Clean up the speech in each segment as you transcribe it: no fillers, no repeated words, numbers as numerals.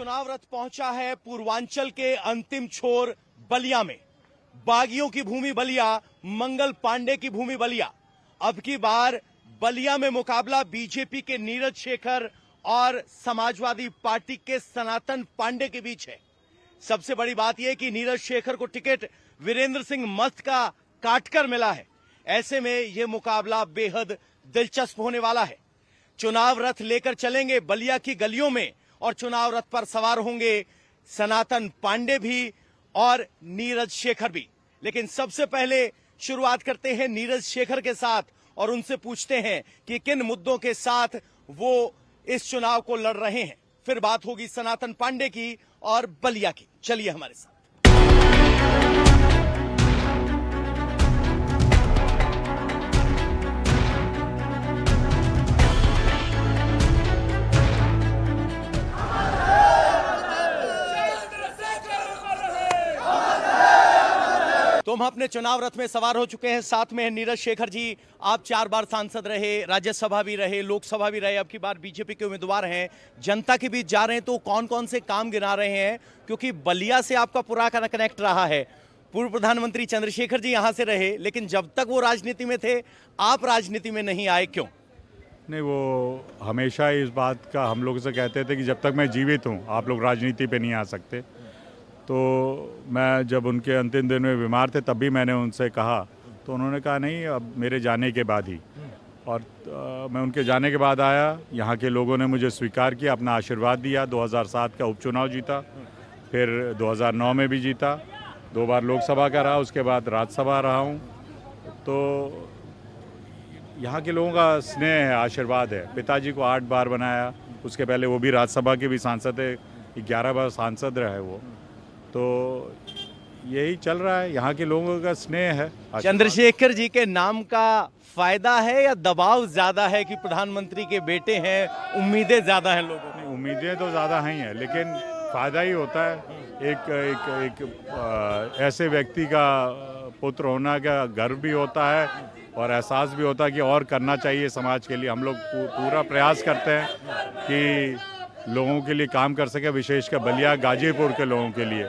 चुनाव रथ पहुंचा है पूर्वांचल के अंतिम छोर बलिया में। बागियों की भूमि बलिया, मंगल पांडे की भूमि बलिया। अब की बार बलिया में मुकाबला बीजेपी के नीरज शेखर और समाजवादी पार्टी के सनातन पांडे के बीच है। सबसे बड़ी बात यह कि नीरज शेखर को टिकट वीरेंद्र सिंह मस्त का काटकर मिला है। ऐसे में यह मुकाबला बेहद दिलचस्प होने वाला है। चुनाव रथ लेकर चलेंगे बलिया की गलियों में और चुनाव रथ पर सवार होंगे सनातन पांडे भी और नीरज शेखर भी। लेकिन सबसे पहले शुरुआत करते हैं नीरज शेखर के साथ और उनसे पूछते हैं कि किन मुद्दों के साथ वो इस चुनाव को लड़ रहे हैं। फिर बात होगी सनातन पांडे की और बलिया की। चलिए हमारे साथ। तो हम अपने चुनाव रथ में सवार हो चुके हैं। साथ में है नीरज शेखर जी। आप 4 बार सांसद रहे, राज्यसभा भी रहे, लोकसभा भी रहे, अब की बार बीजेपी के उम्मीदवार हैं, जनता के बीच जा रहे हैं। तो कौन कौन से काम गिना रहे हैं? क्योंकि बलिया से आपका पूरा कनेक्ट रहा है। पूर्व प्रधानमंत्री चंद्रशेखर जी यहां से रहे, लेकिन जब तक वो राजनीति में थे, आप राजनीति में नहीं आए, क्यों? नहीं, वो हमेशा इस बात का हम लोग से कहते थे कि जब तक मैं जीवित हूँ आप लोग राजनीति पे नहीं आ सकते। तो मैं जब उनके अंतिम दिन में बीमार थे तब भी मैंने उनसे कहा, तो उन्होंने कहा नहीं, अब मेरे जाने के बाद ही। और मैं उनके जाने के बाद आया, यहाँ के लोगों ने मुझे स्वीकार किया, अपना आशीर्वाद दिया। 2007 का उपचुनाव जीता, फिर 2009 में भी जीता, 2 बार लोकसभा का रहा, उसके बाद राज्यसभा रहा हूँ। तो यहाँ के लोगों का स्नेह है, आशीर्वाद है। पिताजी को 8 बार बनाया, उसके पहले वो भी राज्यसभा के भी सांसद थे, 11 बार सांसद रहे वो। तो यही चल रहा है, यहाँ के लोगों का स्नेह है। चंद्रशेखर जी के नाम का फायदा है या दबाव ज्यादा है कि प्रधानमंत्री के बेटे हैं, उम्मीदें ज्यादा हैं लोगों की? उम्मीदें तो ज़्यादा ही हैं, लेकिन फ़ायदा ही होता है। एक ऐसे व्यक्ति का पुत्र होना का गर्व भी होता है और एहसास भी होता है कि और करना चाहिए समाज के लिए। हम लोग पूरा प्रयास करते हैं कि लोगों के लिए काम कर सके, विशेषकर बलिया गाजीपुर के लोगों के लिए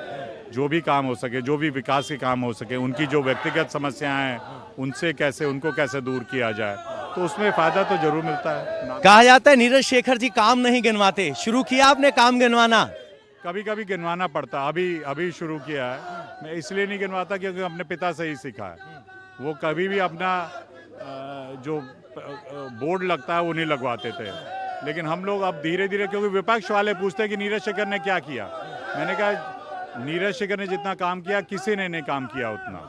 जो भी काम हो सके, जो भी विकास के काम हो सके, उनकी जो व्यक्तिगत समस्याएं हैं उनको कैसे दूर किया जाए, तो उसमें फ़ायदा तो जरूर मिलता है। कहा जाता है नीरज शेखर जी काम नहीं गिनवाते, शुरू किया आपने काम गिनवाना? कभी कभी गिनवाना पड़ता, अभी शुरू किया है। मैं इसलिए नहीं गिनवाता क्योंकि अपने पिता से ही सीखा है। वो कभी भी अपना जो बोर्ड लगता है वो नहीं लगवाते थे, लेकिन हम लोग अब धीरे धीरे, क्योंकि विपक्ष वाले पूछते हैं कि नीरज शेखर ने क्या किया। मैंने कहा नीरज शेखर ने जितना काम किया किसी ने नहीं काम किया उतना,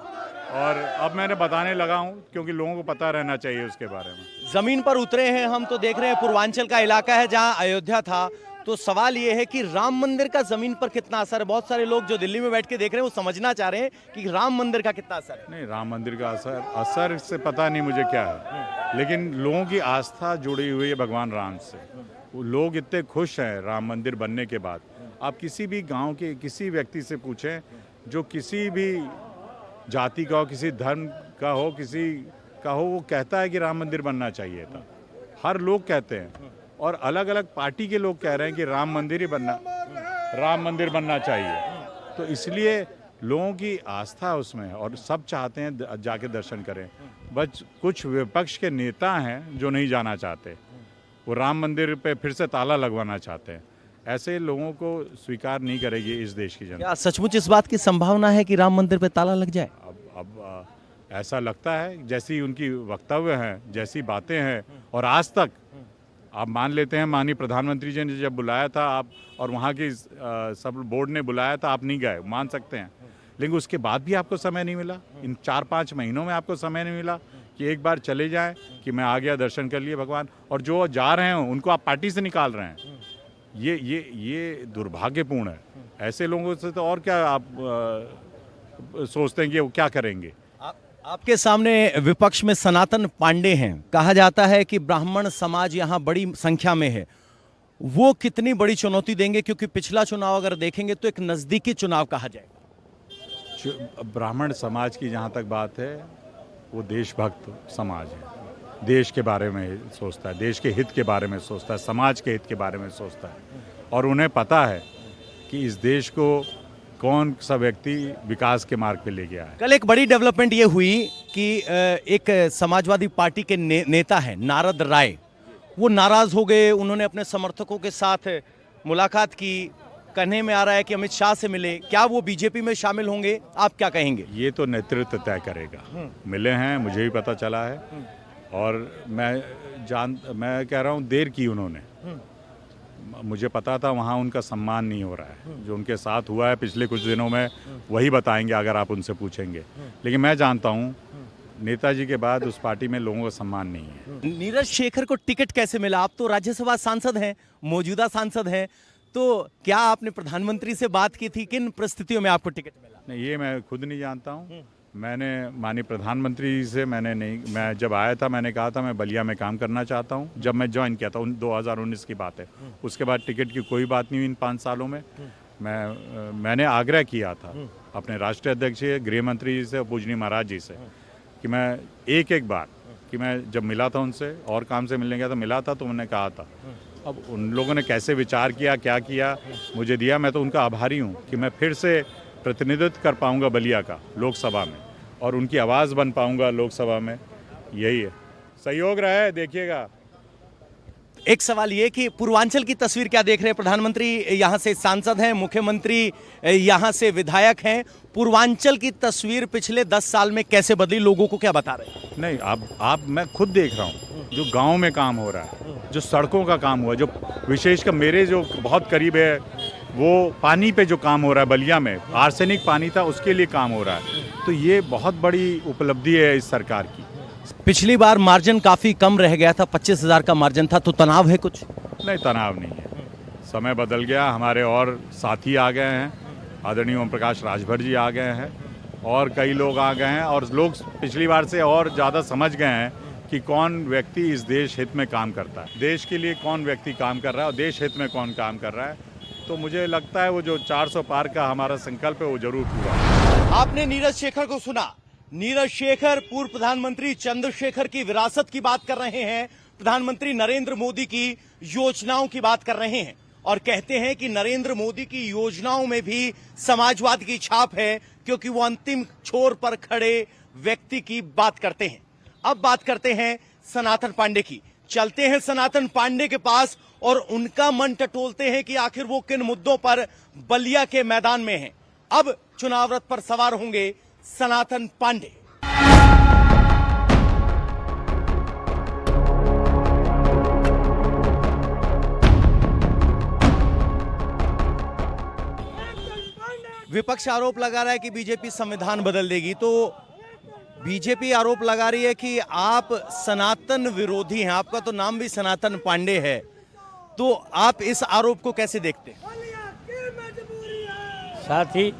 और अब मैंने बताने लगा हूं क्योंकि लोगों को पता रहना चाहिए उसके बारे में। जमीन पर उतरे हैं हम, तो देख रहे हैं पूर्वांचल का इलाका है जहां अयोध्या था। तो सवाल ये है कि राम मंदिर का जमीन पर कितना असर है? बहुत सारे लोग जो दिल्ली में बैठ के देख रहे हैं वो समझना चाह रहे हैं कि राम मंदिर का कितना असर है। नहीं, राम मंदिर का असर से पता नहीं मुझे क्या है, लेकिन लोगों की आस्था जुड़ी हुई है भगवान राम से। वो लोग इतने खुश हैं राम मंदिर बनने के बाद। आप किसी भी गांव के किसी व्यक्ति से पूछें, जो किसी भी जाति का हो, किसी धर्म का हो, किसी का हो, वो कहता है कि राम मंदिर बनना चाहिए था। हर लोग कहते हैं, और अलग अलग पार्टी के लोग कह रहे हैं कि राम मंदिर बनना चाहिए। तो इसलिए लोगों की आस्था उसमें है और सब चाहते हैं जाके दर्शन करें। बस कुछ विपक्ष के नेता हैं जो नहीं जाना चाहते, वो राम मंदिर पे फिर से ताला लगवाना चाहते हैं। ऐसे लोगों को स्वीकार नहीं करेगी इस देश की जनता। क्या सचमुच इस बात की संभावना है कि राम मंदिर पे ताला लग जाए? अब ऐसा लगता है, जैसी उनकी वक्तव्य हैं, जैसी बातें हैं, और आज तक आप मान लेते हैं माननीय प्रधानमंत्री जी ने जब बुलाया था आप, और वहाँ की सब बोर्ड ने बुलाया था, आप नहीं गए, मान सकते हैं, लेकिन उसके बाद भी आपको समय नहीं मिला। इन 4-5 महीनों में आपको समय नहीं मिला कि एक बार चले जाएं कि मैं आ गया, दर्शन कर लिए भगवान, और जो जा रहे हैं उनको आप पार्टी से निकाल रहे हैं। ये दुर्भाग्यपूर्ण है। ऐसे लोगों से तो और क्या आप सोचते हैं कि वो क्या करेंगे? आपके सामने विपक्ष में सनातन पांडे हैं। कहा जाता है कि ब्राह्मण समाज यहाँ बड़ी संख्या में है। वो कितनी बड़ी चुनौती देंगे? क्योंकि पिछला चुनाव अगर देखेंगे तो एक नजदीकी चुनाव कहा जाएगा। ब्राह्मण समाज की जहाँ तक बात है, वो देशभक्त समाज है। देश के बारे में सोचता है, देश के हित के बारे में सोचता है, समाज के हित के बारे में सोचता है, और उन्हें पता है कि इस देश को कौन सा व्यक्ति विकास के मार्ग पे ले गया है। कल एक बड़ी डेवलपमेंट ये हुई कि एक समाजवादी पार्टी के नेता हैं नारद राय, वो नाराज हो गए। उन्होंने अपने समर्थकों के साथ मुलाकात की। कहने में आ रहा है कि अमित शाह से मिले। क्या वो बीजेपी में शामिल होंगे? आप क्या कहेंगे? ये तो नेतृत्व तय करेगा। मिले हैं, मुझे भी पता चला है, और मैं कह रहा हूँ देर की उन्होंने। मुझे पता था वहाँ उनका सम्मान नहीं हो रहा है। जो उनके साथ हुआ है पिछले कुछ दिनों में वही बताएंगे अगर आप उनसे पूछेंगे। लेकिन मैं जानता हूँ नेताजी के बाद उस पार्टी में लोगों का सम्मान नहीं है। नीरज शेखर को टिकट कैसे मिला? आप तो राज्यसभा सांसद हैं, मौजूदा सांसद हैं, तो क्या आपने प्रधानमंत्री से बात की थी? किन परिस्थितियों में आपको टिकट मिला? नहीं, ये मैं खुद नहीं जानता हूँ। मैंने माननीय प्रधानमंत्री से मैं जब आया था मैंने कहा था मैं बलिया में काम करना चाहता हूँ। जब मैं ज्वाइन किया था 2019 की बात है। उसके बाद टिकट की कोई बात नहीं हुई इन 5 सालों में। मैंने आग्रह किया था अपने राष्ट्रीय अध्यक्ष गृह मंत्री जी से, पूजनीय महाराज जी से, कि मैं एक बार कि मैं जब मिला था उनसे और काम से मिलने गया तो मिला था, तो उन्होंने कहा था। अब उन लोगों ने कैसे विचार किया, क्या किया, मुझे दिया, मैं तो उनका आभारी हूँ कि मैं फिर से प्रतिनिधित्व कर पाऊंगा बलिया का लोकसभा में और उनकी आवाज़ बन पाऊंगा लोकसभा में। यही है, सहयोग रहा है, देखिएगा। एक सवाल ये कि पूर्वांचल की तस्वीर क्या देख रहे हैं? प्रधानमंत्री यहाँ से सांसद हैं, मुख्यमंत्री यहाँ से विधायक हैं। पूर्वांचल की तस्वीर पिछले 10 साल में कैसे बदली, लोगों को क्या बता रहे हैं? नहीं, आप मैं खुद देख रहा हूँ जो गांव में काम हो रहा है, जो सड़कों का काम हुआ, जो विशेषकर मेरे जो बहुत करीब है, वो पानी पे जो काम हो रहा है बलिया में, आर्सेनिक पानी था उसके लिए काम हो रहा है। तो ये बहुत बड़ी उपलब्धि है इस सरकार की। पिछली बार मार्जिन काफी कम रह गया था, 25,000 का मार्जिन था, तो तनाव है कुछ? नहीं, तनाव नहीं है। समय बदल गया, हमारे और साथी आ गए हैं, आदरणीय ओम प्रकाश राजभर जी आ गए हैं, और कई लोग आ गए हैं, और लोग पिछली बार से और ज़्यादा समझ गए हैं कि कौन व्यक्ति इस देश हित में काम करता है, देश के लिए कौन व्यक्ति काम कर रहा है और देश हित में कौन काम कर रहा है। तो मुझे लगता है वो जो 400 पार का हमारा संकल्प है वो जरूर पूरा होगा। आपने नीरज शेखर को सुना। नीरज शेखर पूर्व प्रधानमंत्री चंद्रशेखर की विरासत की बात कर रहे हैं, प्रधानमंत्री नरेंद्र मोदी की योजनाओं की बात कर रहे हैं, और कहते हैं कि नरेंद्र मोदी की योजनाओं में भी समाजवाद की छाप है, क्योंकि वो अंतिम छोर पर खड़े व्यक्ति की बात करते हैं। अब बात करते हैं सनातन पांडे की। चलते हैं सनातन पांडे के पास और उनका मन टटोलते हैं कि आखिर वो किन मुद्दों पर बलिया के मैदान में हैं। अब चुनाव रथ पर सवार होंगे सनातन पांडे। विपक्ष आरोप लगा रहा है कि बीजेपी संविधान बदल देगी, तो बीजेपी आरोप लगा रही है कि आप सनातन विरोधी हैं। आपका तो नाम भी सनातन पांडे है, तो आप इस आरोप को कैसे देखते हैं? साथ ही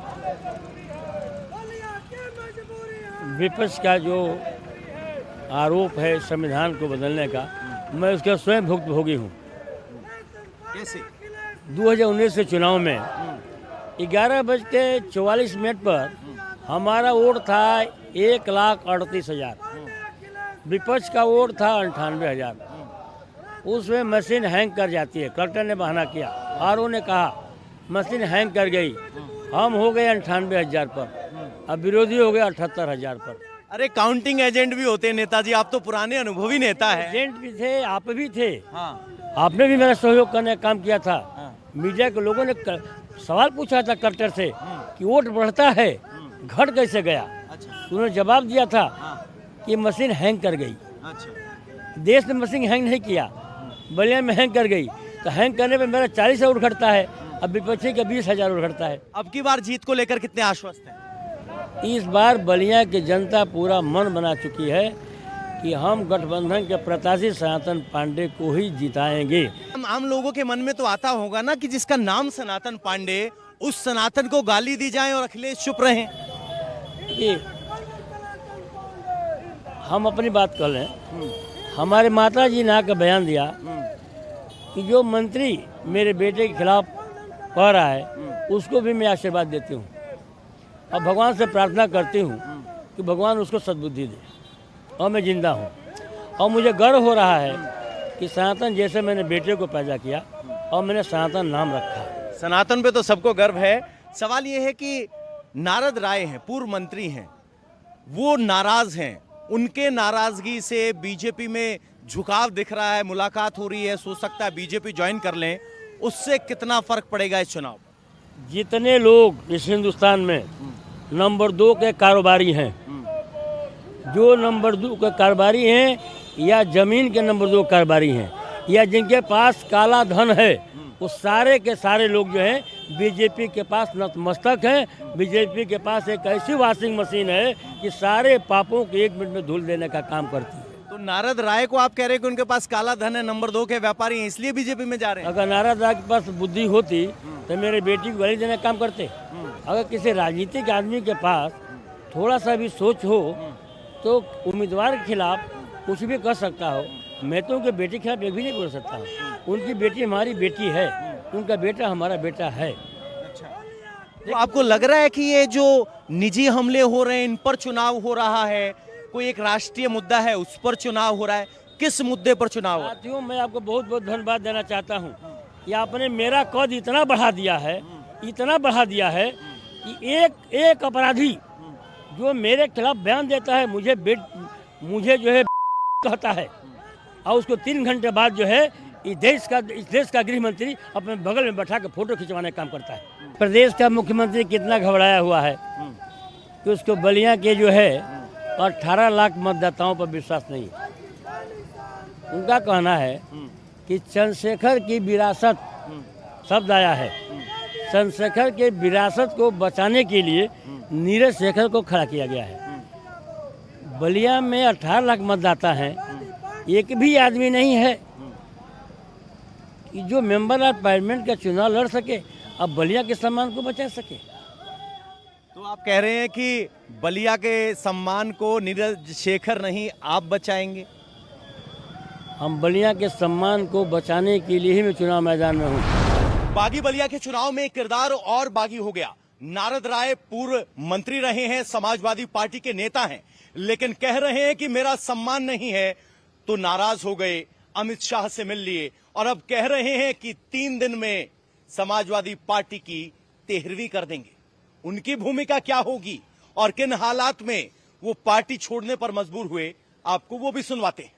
विपक्ष का जो आरोप है संविधान को बदलने का, मैं उसका स्वयं भुक्तभोगी हूँ। कैसे? 2019 के चुनाव में 11:44 पर हमारा वोट था 1,38,000, विपक्ष का वोट था 98,000। उसमें मशीन हैंग कर जाती है, कलेक्टर ने बहाना किया, आरओ ने कहा मशीन हैंग कर गई। हम हो गए 98,000 पर, अब विरोधी हो गए 78,000 पर। अरे काउंटिंग एजेंट भी होते हैं नेताजी, आप तो पुराने अनुभवी नेता है। एजेंट भी थे, आप भी थे। हाँ। आपने भी मेरा सहयोग करने का काम किया था। मीडिया के लोगों ने सवाल पूछा था कलेक्टर से कि वोट बढ़ता है, घट कैसे गया? उन्होंने जवाब दिया था कि मशीन हैंग कर गई। देश में मशीन हैंग नहीं किया, बलिया में हैंग कर गई। तो हैंग करने पे मेरा 40 वोट घटता है, अब विपक्षी का 20,000 वोट घटता है। अब की बार जीत को लेकर कितने आश्वस्त हैं? इस बार बलिया की जनता पूरा मन बना चुकी है कि हम गठबंधन के प्रत्याशी सनातन पांडे को ही जिताएंगे। आम लोगों के मन में तो आता होगा ना कि जिसका नाम सनातन पांडे, उस सनातन को गाली दी जाए और अखिलेश चुप रहें। कि हम अपनी बात कर लें, हमारे माता जी ने आकर बयान दिया कि जो मंत्री मेरे बेटे के खिलाफ कह रहा है उसको भी मैं आशीर्वाद देती हूँ, और भगवान से प्रार्थना करती हूँ कि भगवान उसको सद्बुद्धि दे, और मैं जिंदा हूँ। और मुझे गर्व हो रहा है कि सनातन जैसे मैंने बेटे को पैदा किया और मैंने सनातन नाम रखा। सनातन पे तो सबको गर्व है। सवाल ये है कि नारद राय हैं, पूर्व मंत्री हैं, वो नाराज हैं, उनके नाराजगी से बीजेपी में झुकाव दिख रहा है, मुलाकात हो रही है, सोच सकता है बीजेपी ज्वाइन कर लें, उससे कितना फर्क पड़ेगा इस चुनाव पर? जितने लोग इस हिंदुस्तान में नंबर 2 के कारोबारी हैं, जो नंबर 2 के कारोबारी हैं या जमीन के नंबर 2 कारोबारी हैं या जिनके पास काला धन है, वो सारे के सारे लोग जो हैं बीजेपी के पास नतमस्तक हैं। बीजेपी के पास एक ऐसी वॉशिंग मशीन है कि सारे पापों को 1 मिनट में धुल देने का काम करती है। तो नारद राय को आप कह रहे हैं कि उनके पास काला धन है, नंबर 2 के व्यापारी हैं, इसलिए बीजेपी में जा रहे हैं? अगर नारद राय के पास बुद्धि होती तो मेरे बेटी को गाली देने का काम करते। अगर किसी राजनीतिक आदमी के पास थोड़ा सा भी सोच हो तो उम्मीदवार के खिलाफ कुछ भी कर सकता हो। मैं तो उनके बेटे के खिलाफ एक भी नहीं बोल सकता हूँ। उनकी बेटी हमारी बेटी है, उनका बेटा हमारा बेटा है। तो आपको लग रहा है कि ये जो निजी हमले हो रहे हैं, इन पर चुनाव हो रहा है, कोई एक राष्ट्रीय मुद्दा है उस पर चुनाव हो रहा है, किस मुद्दे पर चुनाव हो रहा है? साथियों, मैं आपको बहुत बहुत धन्यवाद देना चाहता हूँ कि आपने मेरा कद इतना बढ़ा दिया है, इतना बढ़ा दिया है कि एक अपराधी जो मेरे खिलाफ बयान देता है, मुझे जो है कहता है, और उसको 3 घंटे बाद जो है इस देश का गृह मंत्री अपने बगल में बैठा के फोटो खिंचवाने का काम करता है। प्रदेश का मुख्यमंत्री कितना घबराया हुआ है कि उसको बलिया के जो है 18 लाख मतदाताओं पर विश्वास नहीं है। उनका कहना है कि चंद्रशेखर की विरासत शब्द आया है, चंद्रशेखर के विरासत को बचाने के लिए नीरज शेखर को खड़ा किया गया है। बलिया में 18 लाख मतदाता हैं, एक भी आदमी नहीं है कि जो मेंबर ऑफ पार्लियामेंट का चुनाव लड़ सके, अब बलिया के सम्मान को बचा सके। तो आप कह रहे हैं कि बलिया के सम्मान को नीरज शेखर नहीं, आप बचाएंगे? हम बलिया के सम्मान को बचाने के लिए ही मैं चुनाव मैदान में हूँ। बागी बलिया के चुनाव में किरदार और बागी हो गया। नारद राय पूर्व मंत्री रहे हैं, समाजवादी पार्टी के नेता हैं, लेकिन कह रहे हैं कि मेरा सम्मान नहीं है, तो नाराज हो गए, अमित शाह से मिल लिए और अब कह रहे हैं कि 3 दिन में समाजवादी पार्टी की 13वीं कर देंगे। उनकी भूमिका क्या होगी और किन हालात में वो पार्टी छोड़ने पर मजबूर हुए, आपको वो भी सुनवाते हैं।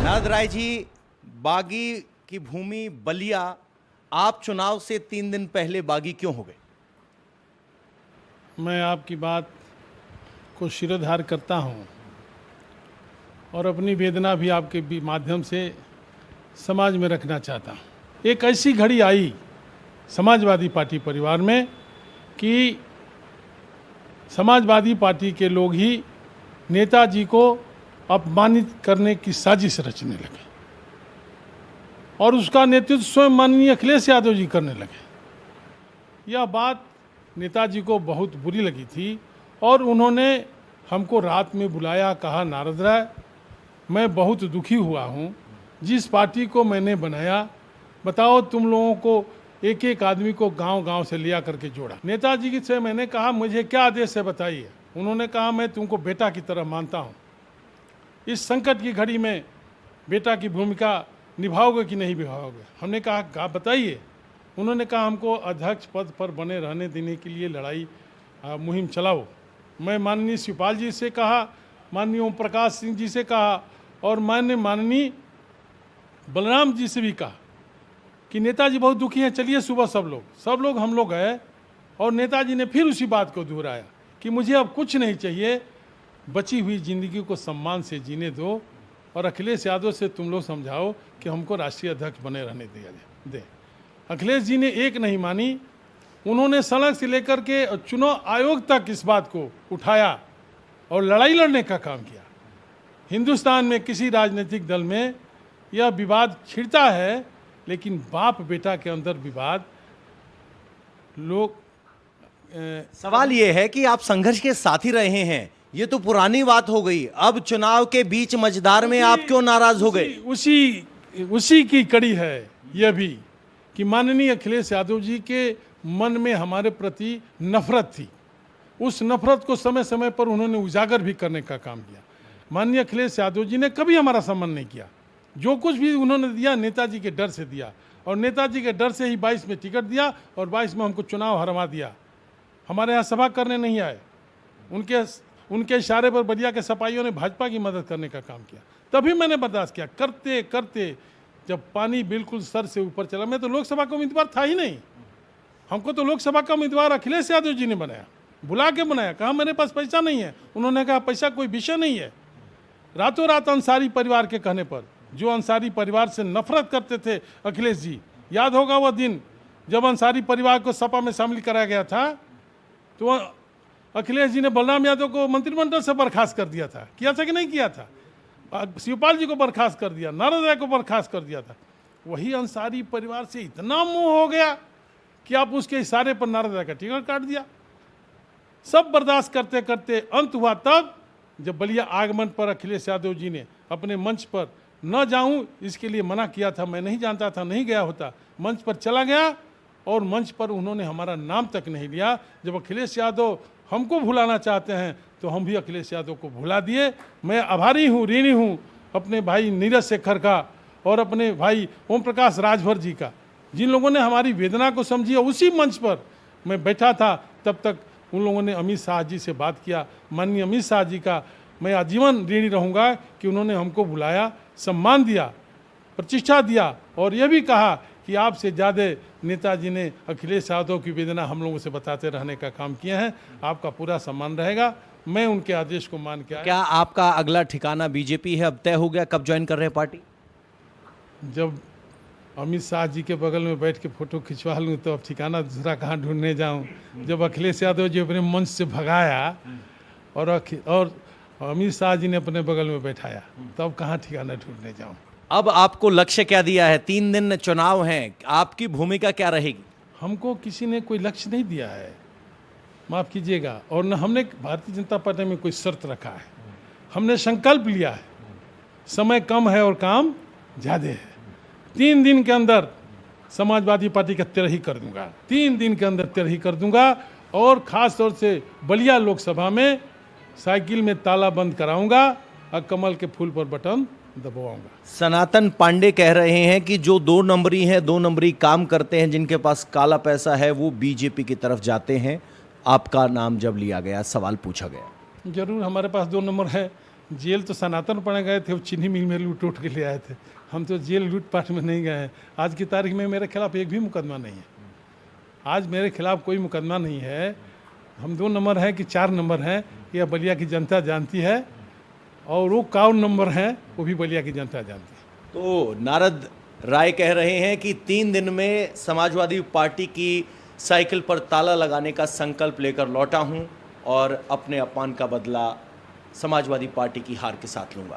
नारद राय जी, बागी की भूमि बलिया, आप चुनाव से 3 दिन पहले बागी क्यों हो गए? मैं आपकी बात को शिरोधार्य करता हूं और अपनी वेदना भी आपके माध्यम से समाज में रखना चाहता हूं। एक ऐसी घड़ी आई समाजवादी पार्टी परिवार में कि समाजवादी पार्टी के लोग ही नेताजी को अपमानित करने की साजिश रचने लगे और उसका नेतृत्व स्वयं माननीय अखिलेश यादव जी करने लगे। यह बात नेताजी को बहुत बुरी लगी थी और उन्होंने हमको रात में बुलाया, कहा नारद राय, मैं बहुत दुखी हुआ हूँ, जिस पार्टी को मैंने बनाया, बताओ तुम लोगों को एक एक आदमी को गांव-गांव से लिया करके जोड़ा। नेताजी से मैंने कहा मुझे क्या आदेश है बताइए। उन्होंने कहा मैं तुमको बेटा की तरह मानता हूँ, इस संकट की घड़ी में बेटा की भूमिका निभाओगे कि नहीं निभाओगे। हमने कहा बताइए। उन्होंने कहा हमको अध्यक्ष पद पर बने रहने देने के लिए लड़ाई मुहिम चलाओ। मैं माननीय शिवपाल जी से कहा, माननीय ओम प्रकाश सिंह जी से कहा और माननीय बलराम जी से भी कहा कि नेताजी बहुत दुखी हैं, चलिए सुबह सब लोग हम लोग गए और नेताजी ने फिर उसी बात को दोहराया कि मुझे अब कुछ नहीं चाहिए, बची हुई ज़िंदगी को सम्मान से जीने दो और अखिलेश यादव से तुम लोग समझाओ कि हमको राष्ट्रीय अध्यक्ष बने रहने दे। अखिलेश जी ने एक नहीं मानी, उन्होंने सड़क से लेकर के चुनाव आयोग तक इस बात को उठाया और लड़ाई लड़ने का काम किया। हिंदुस्तान में किसी राजनीतिक दल में यह विवाद छिड़ता है, लेकिन बाप बेटा के अंदर विवाद लोग सवाल ये है कि आप संघर्ष के साथी रहे हैं, ये तो पुरानी बात हो गई, अब चुनाव के बीच मझधार में आप क्यों नाराज हो गए? उसी की कड़ी है यह भी कि माननीय अखिलेश यादव जी के मन में हमारे प्रति नफरत थी। उस नफरत को समय समय पर उन्होंने उजागर भी करने का काम किया, माननीय अखिलेश यादव जी ने कभी हमारा सम्मान नहीं किया। जो कुछ भी उन्होंने दिया नेताजी के डर से दिया, और नेताजी के डर से ही 22 में टिकट दिया और 22 में हमको चुनाव हरवा दिया। हमारे यहाँ सभा करने नहीं आए, उनके इशारे पर बलिया के सपाइयों ने भाजपा की मदद करने का काम किया। तभी मैंने बर्दाश्त किया। करते करते जब पानी बिल्कुल सर से ऊपर चला, मैं तो लोकसभा का उम्मीदवार था ही नहीं। हमको तो लोकसभा का उम्मीदवार अखिलेश यादव जी ने बनाया, बुला के बनाया। कहा मेरे पास पैसा नहीं है, उन्होंने कहा पैसा कोई विषय नहीं है। रातों रात अंसारी परिवार के कहने पर, जो अंसारी परिवार से नफरत करते थे अखिलेश जी, याद होगा वह दिन जब अंसारी परिवार को सपा में शामिल कराया गया था, तो अखिलेश जी ने बलराम यादव को मंत्रिमंडल से बर्खास्त कर दिया था। किया था कि नहीं किया था? शिवपाल जी को बर्खास्त कर दिया, नारद राय को बर्खास्त कर दिया था। वही अंसारी परिवार से इतना मोह हो गया कि आप उसके इशारे पर नारद राय का टिकट काट दिया। सब बर्दाश्त करते करते अंत हुआ तब जब बलिया आगमन पर अखिलेश यादव जी ने अपने मंच पर न जाऊं इसके लिए मना किया था। मैं नहीं जानता था, नहीं गया होता। मंच पर चला गया और मंच पर उन्होंने हमारा नाम तक नहीं लिया। जब अखिलेश यादव हमको भुलाना चाहते हैं तो हम भी अखिलेश यादव को भुला दिए। मैं आभारी हूँ, ऋणी हूँ अपने भाई नीरज शेखर का और अपने भाई ओम प्रकाश राजभर जी का, जिन लोगों ने हमारी वेदना को समझी। उसी मंच पर मैं बैठा था, तब तक उन लोगों ने अमित शाह जी से बात किया। माननीय अमित शाह जी का मैं आजीवन ऋणी रहूँगा कि उन्होंने हमको बुलाया, सम्मान दिया, प्रतिष्ठा दिया और यह भी कहा कि आपसे ज़्यादा नेताजी ने अखिलेश यादव की वेदना हम लोगों से बताते रहने का काम किए हैं। आपका पूरा सम्मान रहेगा। मैं उनके आदेश को मान के आया। क्या आपका अगला ठिकाना बीजेपी है? अब तय हो गया कब ज्वाइन कर रहे हैं पार्टी? जब अमित शाह जी के बगल में बैठ के फोटो खिंचवा लूँ तो अब ठिकाना दूसरा कहाँ ढूंढने जाऊँ? जब अखिलेश यादव जी अपने मंच से भगाया और अमित शाह जी ने अपने बगल में बैठाया, तब कहाँ ठिकाना ढूंढने जाऊँ? अब आपको लक्ष्य क्या दिया है? 3 दिन चुनाव हैं, आपकी भूमिका क्या रहेगी? हमको किसी ने कोई लक्ष्य नहीं दिया है, माफ़ कीजिएगा, और न हमने भारतीय जनता पार्टी में कोई शर्त रखा है। हमने संकल्प लिया है, समय कम है और काम ज़्यादा है। 3 दिन के अंदर समाजवादी पार्टी का 13 कर दूंगा, 3 दिन के अंदर 13 कर दूंगा। और ख़ास तौर से बलिया लोकसभा में साइकिल में ताला बंद कराऊंगा और कमल के फूल पर बटन दबाऊंगा। सनातन पांडे कह रहे हैं कि जो 2 नंबरी हैं, 2 नंबरी काम करते हैं, जिनके पास काला पैसा है, वो बीजेपी की तरफ जाते हैं। आपका नाम जब लिया गया, सवाल पूछा गया। जरूर हमारे पास 2 नंबर है। जेल तो सनातन पड़े गए थे, वो चीनी मिल में लूट के ले आए थे। हम तो जेल लूटपाट में नहीं गए हैं। आज की तारीख में मेरे खिलाफ एक भी मुकदमा नहीं है। आज मेरे खिलाफ कोई मुकदमा नहीं है। हम 2 नंबर हैं कि 4 नंबर हैं, यह बलिया की जनता जानती है, और वो कौन नंबर हैं वो भी बलिया की जनता जानती है। तो नारद राय कह रहे हैं कि 3 दिन में समाजवादी पार्टी की साइकिल पर ताला लगाने का संकल्प लेकर लौटा हूं और अपने अपमान का बदला समाजवादी पार्टी की हार के साथ लूंगा।